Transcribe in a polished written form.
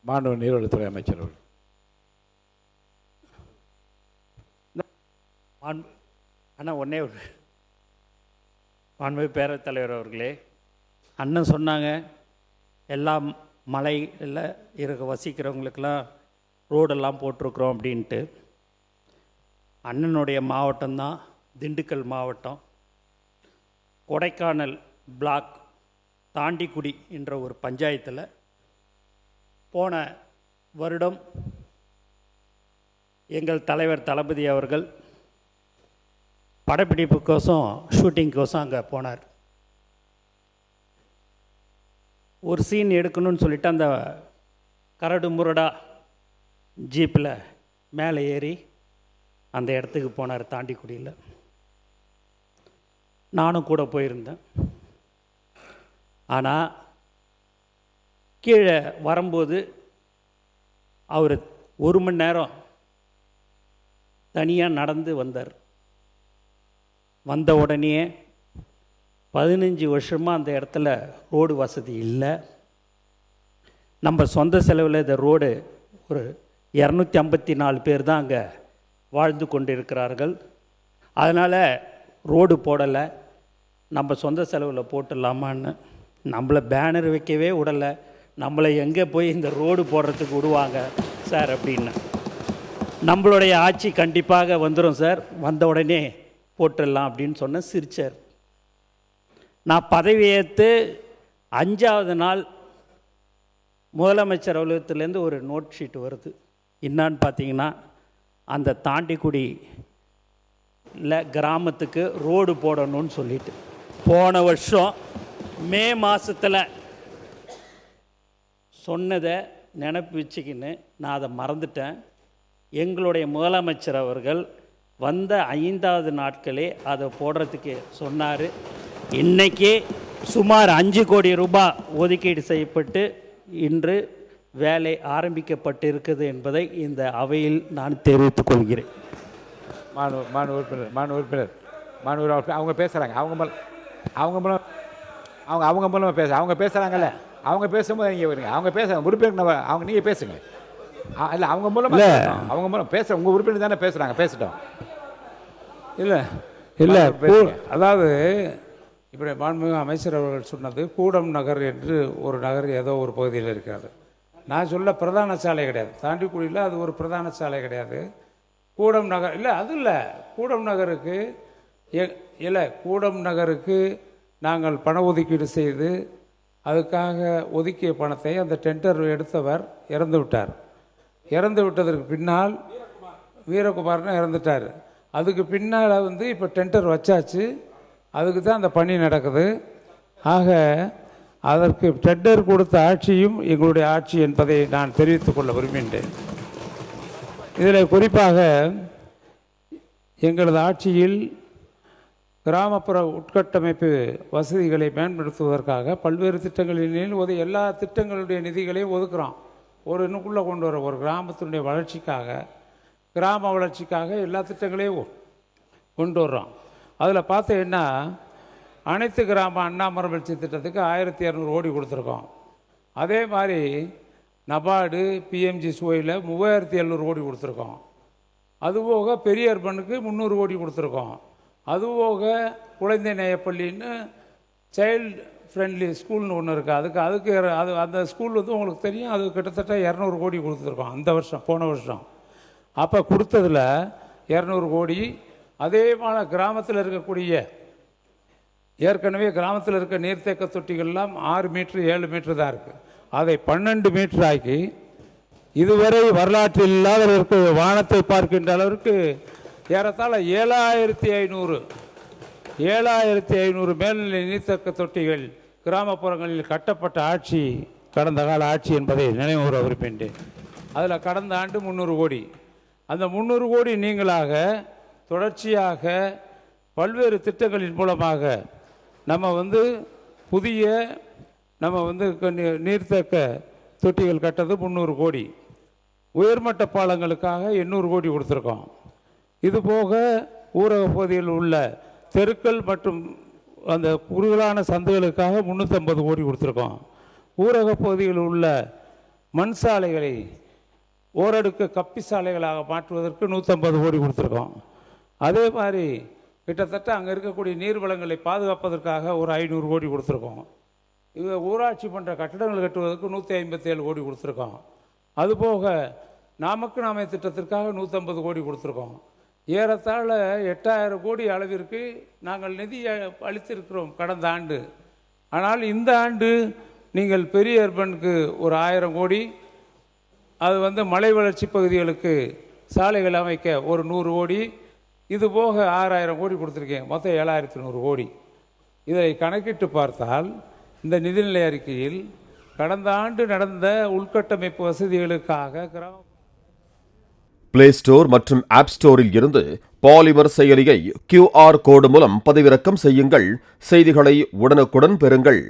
மாண்பு நீர்வளத்துறை அமைச்சர் அவர்கள். அண்ணா ஒன்றே ஒரு மாண்பு பேரவைத் தலைவர் அவர்களே, அண்ணன் சொன்னாங்க எல்லாம் மலையில் இருக்க வசிக்கிறவங்களுக்கெல்லாம் ரோடெல்லாம் போட்டிருக்குறோம் அப்படின்ட்டு. அண்ணனுடைய மாவட்டம்தான் திண்டுக்கல் மாவட்டம். கொடைக்கானல் பிளாக் தாண்டிக்குடி என்ற ஒரு பஞ்சாயத்தில் போன வருடம் எங்கள் தலைவர் தளபதி அவர்கள் படப்பிடிப்புக்கோசம் ஷூட்டிங்கோசம் அங்கே போனார். ஒரு சீன் எடுக்கணும்னு சொல்லிட்டு அந்த கரடு முரடா ஜீப்பில் மேலே ஏறி அந்த இடத்துக்கு போனார். தாண்டிக்குடியில் நானும் கூட போயிருந்தேன். ஆனால் கீழே வரும்போது அவர் 1 மணி நேரம் தனியாக நடந்து வந்தார். வந்த உடனே 15 வருஷமாக அந்த இடத்துல ரோடு வசதி இல்லை. நம்ம சொந்த செலவில் இந்த ரோடு ஒரு 254 பேர் தான் அங்கே வாழ்ந்து கொண்டு இருக்கிறார்கள். அதனால் ரோடு போடலை, நம்ம சொந்த செலவில் போட்டுடலாமான்னு. நம்மளை பேனர் வைக்கவே விடலை, நம்மளை எங்கே போய் இந்த ரோடு போடுறதுக்கு விடுவாங்க சார் அப்படின்னு. நம்மளுடைய ஆட்சி கண்டிப்பாக வந்துடும் சார், வந்த உடனே போட்டுடலாம் அப்படின்னு சொன்ன சிரிச்சார். நான் பதவியேற்று 5வது நாள் முதலமைச்சர் அலுவலகத்திலேருந்து ஒரு நோட் ஷீட் வருது. என்னான்னு பார்த்தீங்கன்னா, அந்த தாண்டிக்குடியில் கிராமத்துக்கு ரோடு போடணும்னு சொல்லிட்டு போன வருஷம் மே மாதத்தில் சொன்னதை நினப்பு வச்சுக்கின்னு நான் அதை மறந்துட்டேன். எங்களுடைய முதலமைச்சர் அவர்கள் வந்த 5வது நாட்களே அதை போடுறதுக்கு சொன்னார். இன்றைக்கி சுமார் 5 கோடி ரூபாய் ஒதுக்கீடு செய்யப்பட்டு இன்று வேலை ஆரம்பிக்கப்பட்டிருக்குது என்பதை இந்த அவையில் நான் தெரிவித்துக் கொள்கிறேன். மாண்பு உறுப்பினர் அவங்க பேசுகிறாங்க. அவங்க மூலமாக அவங்க பேசுகிறாங்கல்ல, அவங்க பேசும்போது நீங்கள் வருங்க. அவங்க பேசுகிறாங்க உறுப்பினர், அவங்க நீங்கள் பேசுங்க. இல்லை அவங்க மூலம் பேசுகிறேன். உங்கள் உறுப்பினர் தானே பேசுகிறாங்க, பேசிட்டோம். இல்லை அதாவது இப்படி மாண்புமிகு அமைச்சர் அவர்கள் சொன்னது கூடம் நகர் என்று ஒரு நகர் ஏதோ ஒரு பகுதியில் இருக்கிறது. நான் சொல்ல பிரதான சாலை கிடையாது, தாண்டிக்குடியில் அது ஒரு பிரதான சாலை கிடையாது. கூடம் நகர் இல்லை, அது இல்லை. கூடம் நகருக்கு நாங்கள் பண ஒதுக்கீடு செய்து அதுக்காக ஒதுக்கிய பணத்தை அந்த டெண்டர் எடுத்தவர் இறந்து விட்டார். இறந்து விட்டதற்கு பின்னால் வீரகுமார்னு இறந்துட்டார். அதுக்கு பின்னால் இப்போ டெண்டர் வச்சாச்சு, அதுக்கு தான் அந்த பணி நடக்குது. ஆக அதற்கு டெண்டர் கொடுத்த ஆட்சியும் எங்களுடைய ஆட்சி என்பதை நான் தெரிவித்துக் கொள்ள விரும்புகின்றேன். இதில் குறிப்பாக எங்களது ஆட்சியில் கிராமப்புற உட்கட்டமைப்பு வசதிகளை மேம்படுத்துவதற்காக பல்வேறு திட்டங்களில் எல்லா திட்டங்களுடைய நிதிகளையும் ஒதுக்குறோம். ஒரு இன்னுக்குள்ளே கொண்டு வர ஒரு கிராமத்தினுடைய வளர்ச்சிக்காக, கிராம வளர்ச்சிக்காக எல்லா திட்டங்களையும் கொண்டு வர்றோம். அதில் பார்த்தீங்கன்னா அனைத்து கிராம அண்ணாமரவளர்ச்சி திட்டத்துக்கு 1200 கோடி கொடுத்துருக்கோம். அதே மாதிரி நபார்டு பிஎம்ஜி சுவையில் 3700 கோடி கொடுத்துருக்கோம். அதுபோக பெரிய அர்பனுக்கு 300 கோடி கொடுத்துருக்கோம். அதுபோக குழந்தை நேயப்பள்ளின்னு சைல்டு ஃப்ரெண்ட்லி ஸ்கூல்னு ஒன்று இருக்குது. அதுக்கு அந்த ஸ்கூல் உங்களுக்கு தெரியும், அது கிட்டத்தட்ட 200 கோடி கொடுத்துருக்கோம் அந்த வருஷம், போன வருஷம். அப்போ கொடுத்ததில் 200 கோடி. அதே மாதிரி கிராமத்தில் இருக்கக்கூடிய ஏற்கனவே கிராமத்தில் இருக்க நீர்த்தேக்க தொட்டிகள்லாம் 6 மீட்ரு 7 மீட்ரு தான் இருக்குது. அதை 12 மீட்டர் ஆக்கி இதுவரை வரலாற்றில் இல்லாத வானத்தை பார்க்கின்ற அளவிற்கு ஏறத்தாழ 7500 மேல்நிலை நீர்த்தேக்க தொட்டிகள் கிராமப்புறங்களில் கட்டப்பட்ட ஆட்சி கடந்த கால ஆட்சி என்பதை நினைவுற விரும்புகின்றேன். அதில் கடந்த ஆண்டு 300 கோடி. அந்த 300 கோடி நீங்களாக தொடர்ச்சியாக பல்வேறு திட்டங்களின் மூலமாக நம்ம புதிய நீர்த்தேக்க தொட்டிகள் கட்டது 300 கோடி. உயர்மட்ட பாலங்களுக்காக 800 கோடி கொடுத்துருக்கோம். இதுபோக ஊரக பகுதியில் உள்ள தெருக்கள் மற்றும் அந்த குறுகலான சந்தைகளுக்காக 350 கோடி கொடுத்துருக்கோம். ஊரக பகுதியில் உள்ள மண் சாலைகளை ஓரடுக்கு கப்பி சாலைகளாக மாற்றுவதற்கு 150 கோடி கொடுத்துருக்கோம். அதே மாதிரி கிட்டத்தட்ட அங்கே இருக்கக்கூடிய நீர்வளங்களை பாதுகாப்பதற்காக ஒரு 500 கோடி கொடுத்துருக்கோம். இது ஊராட்சி மன்ற கட்டடங்கள் கட்டுவதற்கு 157 கோடி கொடுத்துருக்கோம். அதுபோக நாமக்கு நாமே திட்டத்திற்காக 150 கோடி கொடுத்துருக்கோம். ஏறத்தாழ 8000 கோடி அளவிற்கு நாங்கள் நிதி அளித்திருக்கிறோம் கடந்த ஆண்டு. ஆனால் இந்த ஆண்டு நீங்கள் பெரிய அர்பனுக்கு ஒரு 1000 கோடி, அது மலை வளர்ச்சி பகுதிகளுக்கு சாலைகள் அமைக்க ஒரு 100 கோடி, இது போக 6000 கோடி கொடுத்துருக்கேன். மொத்தம் 7100 கோடி. இதை கணக்கிட்டு பார்த்தால் இந்த நிதிநிலை அறிக்கையில் கடந்த ஆண்டு நடந்த உள்கட்டமைப்பு வசதிகளுக்காக பிளே ஸ்டோர் மற்றும் ஆப் ஸ்டோரில் இருந்து பாலிமர் செயலியை QR கோடு மூலம் பதிவிறக்கம் செய்யுங்கள். செய்திகளை உடனுக்குடன் பெறுங்கள்.